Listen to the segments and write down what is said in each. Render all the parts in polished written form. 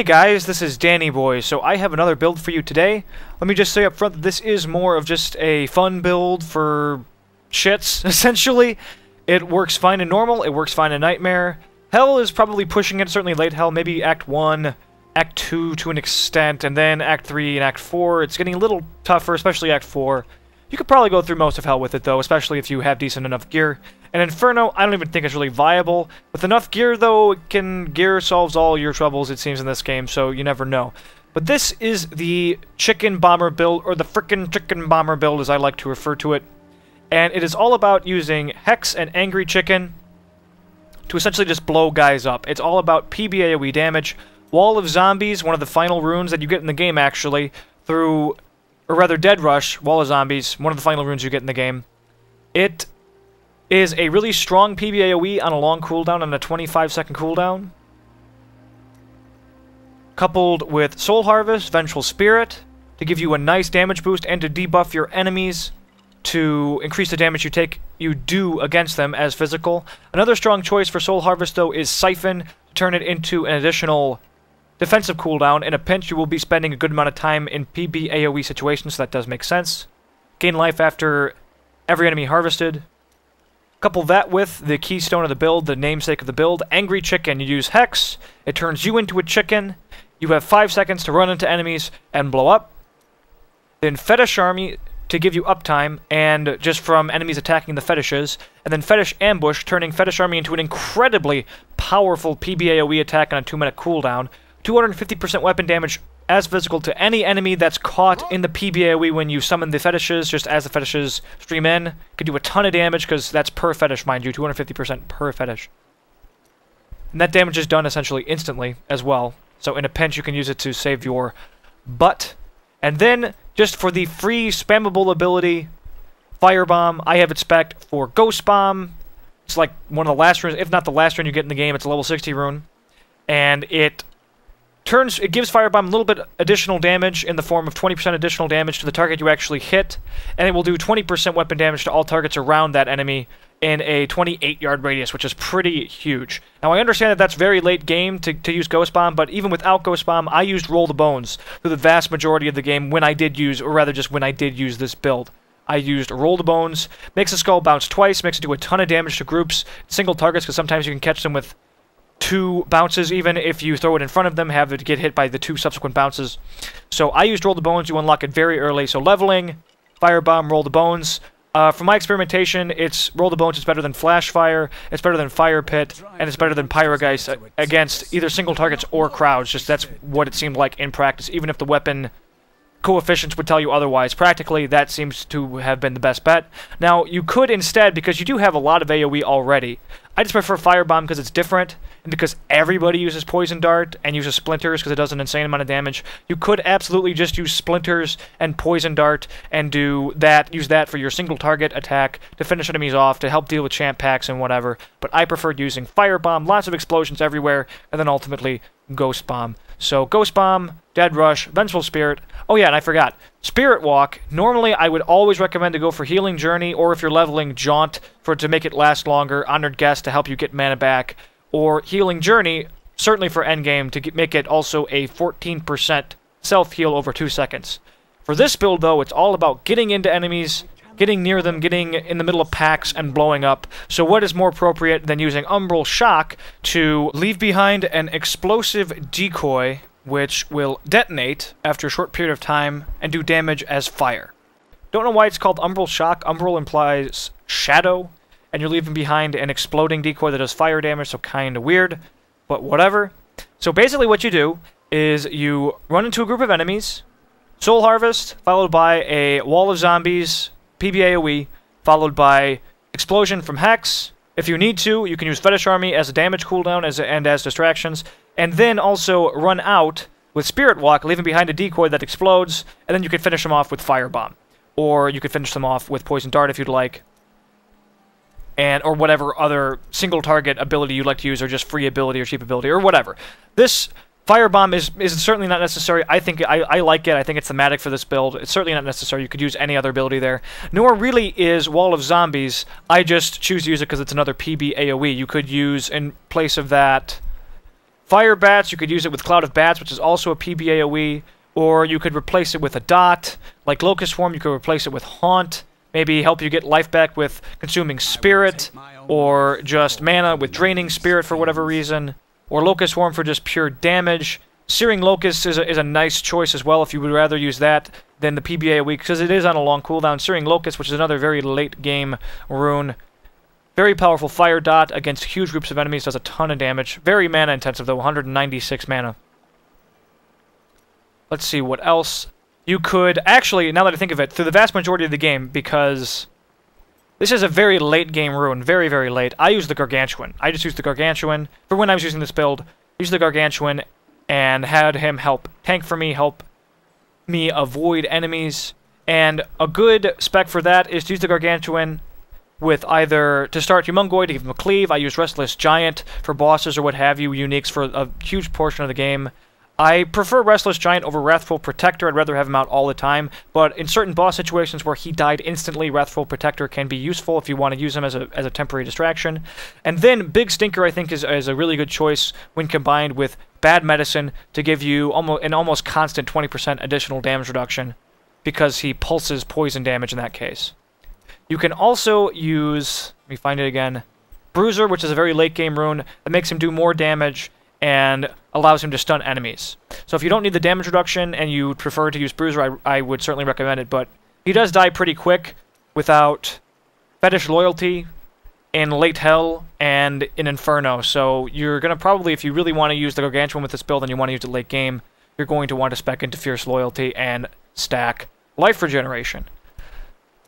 Hey guys, this is Danny Boy. So I have another build for you today. Let me just say up front that this is more of just a fun build for shits, essentially. It works fine in normal, it works fine in Nightmare. Hell is probably pushing it, certainly late Hell, maybe Act 1, Act 2 to an extent, and then Act 3 and Act 4. It's getting a little tougher, especially Act 4. You could probably go through most of Hell with it, though, especially if you have decent enough gear. And Inferno, I don't even think it's really viable. With enough gear, though, gear solves all your troubles, it seems, in this game, so you never know. But this is the Chicken Bomber build, or the Fricken Chicken Bomber build, as I like to refer to it. And it is all about using Hex and Angry Chicken to essentially just blow guys up. It's all about PB/AoE damage. Wall of Zombies, one of the final runes that you get in the game, actually, through... or rather, Dead Rush, Wall of Zombies, one of the final runes you get in the game. It is a really strong PB/AoE on a long cooldown, on a 25-second cooldown. Coupled with Soul Harvest, Vengeful Spirit, to give you a nice damage boost and to debuff your enemies to increase the damage you do against them as physical. Another strong choice for Soul Harvest, though, is Siphon, to turn it into an additional defensive cooldown. In a pinch, you will be spending a good amount of time in PB/AoE situations, so that does make sense. Gain life after every enemy harvested. Couple that with the keystone of the build, the namesake of the build, Angry Chicken. You use Hex, it turns you into a chicken, you have 5 seconds to run into enemies and blow up. Then Fetish Army to give you uptime, and just from enemies attacking the fetishes, and then Fetish Ambush, turning Fetish Army into an incredibly powerful PB/AoE attack on a 2-minute cooldown. 250% weapon damage as physical to any enemy that's caught in the PB/AoE when you summon the fetishes, just as the fetishes stream in. Could do a ton of damage, because that's per fetish, mind you, 250% per fetish. And that damage is done essentially instantly as well. So in a pinch, you can use it to save your butt. And then, just for the free spammable ability, Firebomb, I have it spec'd for Ghost Bomb. It's like one of the last runes, if not the last rune you get in the game. It's a level 60 rune. And it gives Firebomb a little bit additional damage in the form of 20% additional damage to the target you actually hit, and it will do 20% weapon damage to all targets around that enemy in a 28-yard radius, which is pretty huge. Now, I understand that that's very late game to use Ghost Bomb, but even without Ghost Bomb, I used Roll the Bones through the vast majority of the game when I did use, or rather just when I did use this build. I used Roll the Bones, makes the skull bounce twice, makes it do a ton of damage to groups, single targets, because sometimes you can catch them with 2 bounces, even if you throw it in front of them, have it get hit by the 2 subsequent bounces. So I used Roll the Bones, you unlock it very early. So leveling, Firebomb, Roll the Bones. From my experimentation, it's Roll the Bones is better than Flash Fire, it's better than Fire Pit, and it's better than Pyrogeist against either single targets or crowds. Just that's what it seemed like in practice, even if the weapon coefficients would tell you otherwise. Practically, that seems to have been the best bet. Now, you could instead, because you do have a lot of AoE already, I just prefer Firebomb because it's different, and because everybody uses Poison Dart and uses Splinters because it does an insane amount of damage. You could absolutely just use Splinters and Poison Dart and use that for your single target attack to finish enemies off, to help deal with champ packs and whatever. But I preferred using Firebomb, lots of explosions everywhere, and then ultimately Ghost Bomb. So Ghost Bomb, Dead Rush, Vengeful Spirit. Oh yeah, and I forgot. Spirit Walk. Normally, I would always recommend to go for Healing Journey, or if you're leveling, Jaunt, to make it last longer, Honored Guest to help you get mana back, or Healing Journey, certainly for endgame, to make it also a 14% self-heal over 2 seconds. For this build, though, it's all about getting into enemies, getting near them, getting in the middle of packs, and blowing up. So what is more appropriate than using Umbral Shock to leave behind an explosive decoy, which will detonate after a short period of time and do damage as fire. Don't know why it's called Umbral Shock. Umbral implies shadow, and you're leaving behind an exploding decoy that does fire damage, so kinda weird, but whatever. So basically what you do is you run into a group of enemies, Soul Harvest, followed by a Wall of Zombies, PB/AoE, followed by Explosion from Hex. If you need to, you can use Fetish Army as a damage cooldown and as distractions, and then also run out with Spirit Walk, leaving behind a decoy that explodes, and then you can finish them off with Firebomb. Or you could finish them off with Poison Dart if you'd like, or whatever other single target ability you'd like to use, or just free ability or cheap ability, or whatever. This Firebomb is certainly not necessary. I think I like it. I think it's thematic for this build. It's certainly not necessary. You could use any other ability there. Nor really is Wall of Zombies. I just choose to use it because it's another PB/AoE. You could use, in place of that, Fire Bats, you could use it with Cloud of Bats, which is also a PB AoE, or you could replace it with a dot. Like Locust Swarm, you could replace it with Haunt, maybe help you get life back with Consuming Spirit, or just mana with Draining Spirit for whatever reason, or Locust Swarm for just pure damage. Searing Locust is a nice choice as well if you would rather use that than the PB AoE, because it is on a long cooldown. Searing Locust, which is another very late game rune. Very powerful Fire Dot against huge groups of enemies, does a ton of damage. Very mana intensive though, 196 mana. Let's see what else. You could, actually, now that I think of it, through the vast majority of the game, because this is a very late game rune, very, very late, I use the Gargantuan. I just used the Gargantuan for when I was using this build. Used the Gargantuan and had him help tank for me, help me avoid enemies. And a good spec for that is to use the Gargantuan with either, to start Humongoid, to give him a cleave. I use Restless Giant for bosses or what have you, uniques for a huge portion of the game. I prefer Restless Giant over Wrathful Protector. I'd rather have him out all the time, but in certain boss situations where he died instantly, Wrathful Protector can be useful if you want to use him as a temporary distraction. And then Big Stinker, I think, is a really good choice when combined with Bad Medicine to give you an almost constant 20% additional damage reduction, because he pulses poison damage in that case. You can also use, let me find it again, Bruiser, which is a very late game rune that makes him do more damage and allows him to stun enemies. So if you don't need the damage reduction and you prefer to use Bruiser, I would certainly recommend it, but he does die pretty quick without Fetish Loyalty in Late Hell and in Inferno, so you're going to probably, if you really want to use the Gargantuan with this build and you want to use it late game, you're going to want to spec into Fierce Loyalty and stack Life Regeneration.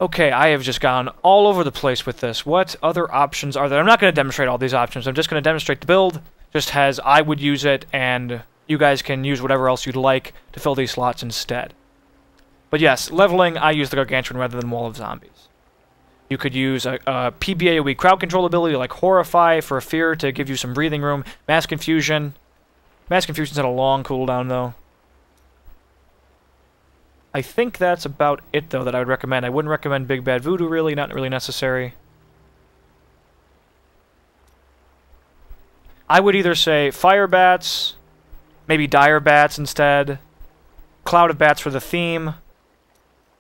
Okay, I have just gone all over the place with this. What other options are there? I'm not going to demonstrate all these options. I'm just going to demonstrate the build, just as I would use it, and you guys can use whatever else you'd like to fill these slots instead. But yes, leveling, I use the Gargantuan rather than Wall of Zombies. You could use a PB AoE crowd control ability like Horrify for Fear to give you some breathing room. Mass Confusion. Mass Confusion's at a long cooldown, though. I think that's about it, though, that I would recommend. I wouldn't recommend Big Bad Voodoo, really. Not really necessary. I would either say Fire Bats, maybe Dire Bats instead, Cloud of Bats for the theme,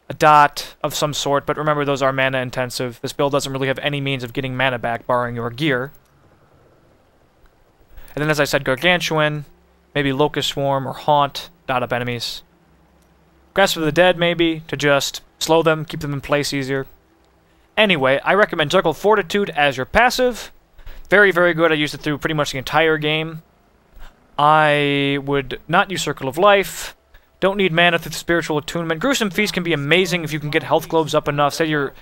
a dot of some sort, but remember those are mana intensive. This build doesn't really have any means of getting mana back, barring your gear. And then, as I said, Gargantuan, maybe Locust Swarm or Haunt, dot up enemies. Grasp of the Dead, maybe, to just slow them, keep them in place easier. Anyway, I recommend Circle of Fortitude as your passive. Very, very good. I used it through pretty much the entire game. I would not use Circle of Life. Don't need mana through the Spiritual Attunement. Gruesome Feast can be amazing if you can get health globes up enough. Say you're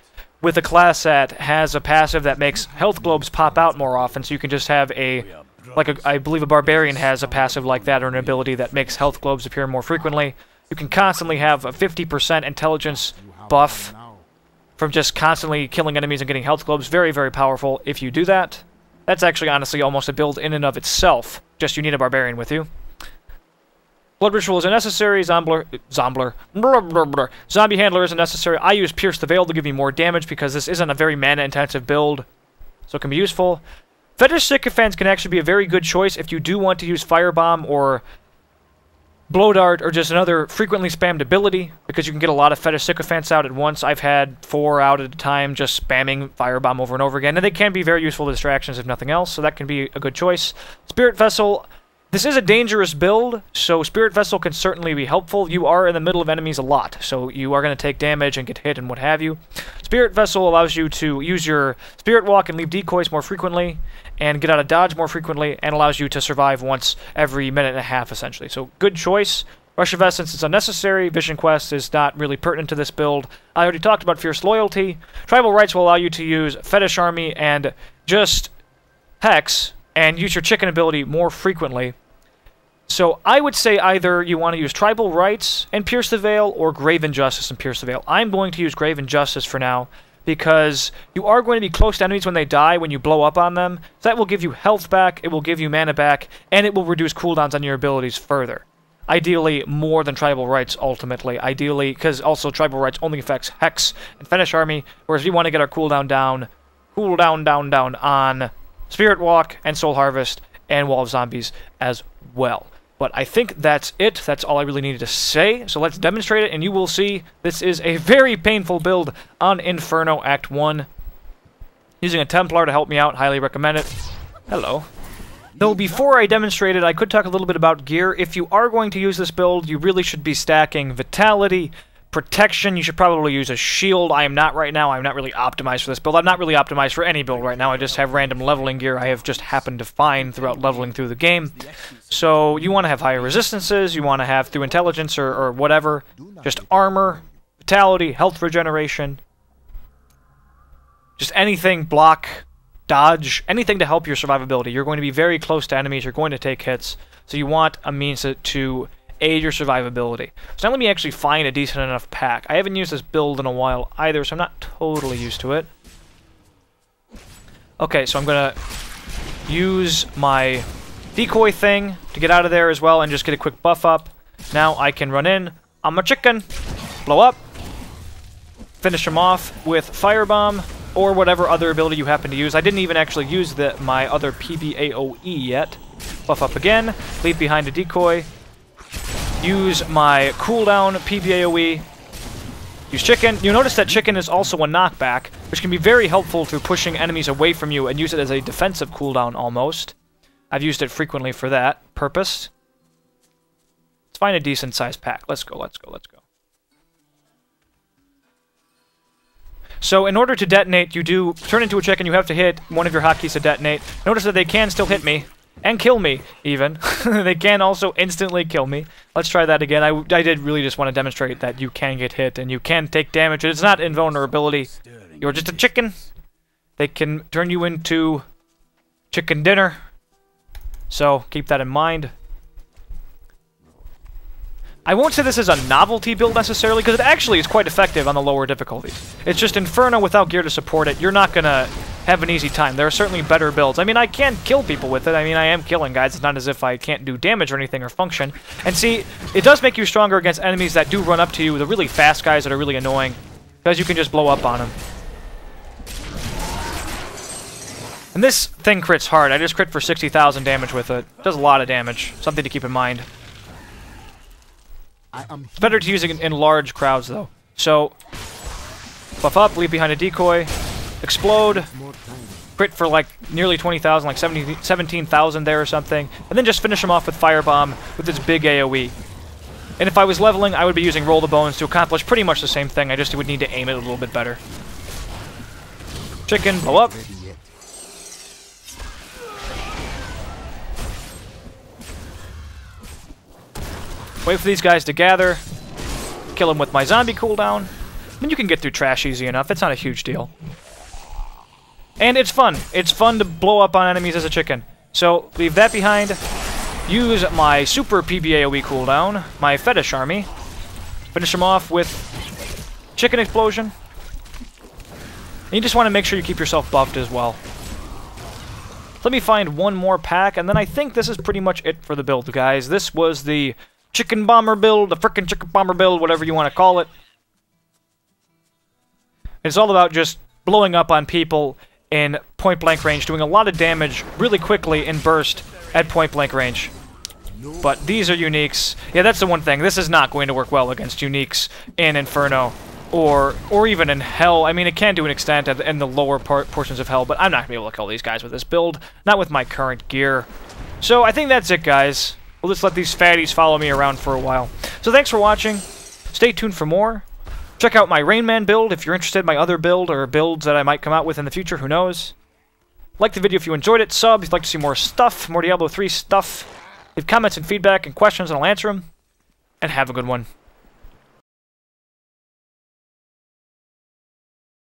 with a class that has a passive that makes health globes pop out more often, so you can just have I believe a Barbarian has a passive like that, or an ability that makes health globes appear more frequently. You can constantly have a 50% intelligence buff from just constantly killing enemies and getting health globes. Very, very powerful if you do that. That's actually, honestly, almost a build in and of itself. Just you need a Barbarian with you. Blood Ritual isn't necessary. Zombie Handler isn't necessary. I use Pierce the Veil to give you more damage because this isn't a very mana-intensive build, so it can be useful. Fetish Sycophants can actually be a very good choice if you do want to use Firebomb or Blow Dart, or just another frequently spammed ability, because you can get a lot of Fetish Sycophants out at once. I've had 4 out at a time just spamming Firebomb over and over again, and they can be very useful distractions if nothing else, so that can be a good choice. Spirit Vessel, this is a dangerous build, so Spirit Vessel can certainly be helpful. You are in the middle of enemies a lot, so you are going to take damage and get hit and what have you. Spirit Vessel allows you to use your Spirit Walk and leave decoys more frequently, and get out of dodge more frequently, and allows you to survive once every minute and a half, essentially. So, good choice. Rush of Essence is unnecessary. Vision Quest is not really pertinent to this build. I already talked about Fierce Loyalty. Tribal Rights will allow you to use Fetish Army and just Hex, and use your Chicken ability more frequently. So, I would say either you want to use Tribal Rights and Pierce the Veil, or Grave Injustice and Pierce the Veil. I'm going to use Grave Injustice for now, because you are going to be close to enemies when they die, when you blow up on them. So that will give you health back, it will give you mana back, and it will reduce cooldowns on your abilities further. Ideally, more than Tribal Rights, ultimately. Ideally, because also Tribal Rights only affects Hex and Fetish Army, whereas we want to get our cooldown down on Spirit Walk and Soul Harvest and Wall of Zombies as well. But I think that's it. That's all I really needed to say. So let's demonstrate it, and you will see this is a very painful build on Inferno Act 1. Using a Templar to help me out, highly recommend it. Hello. Though before I demonstrate it, I could talk a little bit about gear. If you are going to use this build, you really should be stacking Vitality, Protection. You should probably use a shield. I am not right now. I'm not really optimized for this build. I'm not really optimized for any build right now. I just have random leveling gear I have just happened to find throughout leveling through the game. So you want to have higher resistances. You want to have, through intelligence or whatever, just armor, vitality, health regeneration. Just anything, block, dodge, anything to help your survivability. You're going to be very close to enemies. You're going to take hits. So you want a means to aid your survivability. So now let me actually find a decent enough pack. I haven't used this build in a while either, so I'm not totally used to it. Okay, so I'm going to use my decoy thing to get out of there as well and just get a quick buff up. Now I can run in. I'm a chicken. Blow up. Finish him off with Firebomb or whatever other ability you happen to use. I didn't even actually use my other PBAOE yet. Buff up again. Leave behind a decoy. Use my cooldown PBAOE. Use Chicken. You notice that Chicken is also a knockback, which can be very helpful through pushing enemies away from you and use it as a defensive cooldown almost. I've used it frequently for that purpose. Let's find a decent sized pack. Let's go, let's go, let's go. So in order to detonate, you do turn into a chicken. You have to hit one of your hotkeys to detonate. Notice that they can still hit me. And kill me, even. They can also instantly kill me. Let's try that again. I did really just want to demonstrate that you can get hit and you can take damage. It's not invulnerability. You're just a chicken. They can turn you into chicken dinner. So keep that in mind. I won't say this is a novelty build necessarily, because it actually is quite effective on the lower difficulties. It's just Inferno without gear to support it. You're not going to have an easy time. There are certainly better builds. I mean, I can kill people with it. I mean, I am killing guys. It's not as if I can't do damage or anything or function. And see, it does make you stronger against enemies that do run up to you, the really fast guys that are really annoying, because you can just blow up on them. And this thing crits hard. I just crit for 60,000 damage with it. It does a lot of damage. Something to keep in mind. It's better to use it in large crowds, though. So, buff up, leave behind a decoy, explode, crit for like nearly 20,000, like 17,000 there or something, and then just finish him off with Firebomb with its big AoE. And if I was leveling, I would be using Roll the Bones to accomplish pretty much the same thing. I just would need to aim it a little bit better. Chicken, blow up. Wait for these guys to gather. Kill them with my zombie cooldown. I mean, you can get through trash easy enough. It's not a huge deal. And it's fun. It's fun to blow up on enemies as a chicken. So, leave that behind. Use my super PBAOE cooldown, my Fetish Army. Finish them off with Chicken Explosion. And you just want to make sure you keep yourself buffed as well. Let me find one more pack, and then I think this is pretty much it for the build, guys. This was the Chicken Bomber build, the frickin' Chicken Bomber build, whatever you want to call it. It's all about just blowing up on people in point-blank range, doing a lot of damage really quickly in burst at point-blank range. But these are uniques. Yeah, that's the one thing. This is not going to work well against uniques in Inferno or even in Hell. I mean, it can to an extent in the lower portions of Hell, but I'm not going to be able to kill these guys with this build, not with my current gear. So I think that's it, guys. We'll just let these fatties follow me around for a while. So thanks for watching. Stay tuned for more. Check out my Rain Man build if you're interested in my other build or builds that I might come out with in the future. Who knows? Like the video if you enjoyed it. Sub if you'd like to see more stuff, more Diablo 3 stuff. Leave comments and feedback and questions and I'll answer them. And have a good one.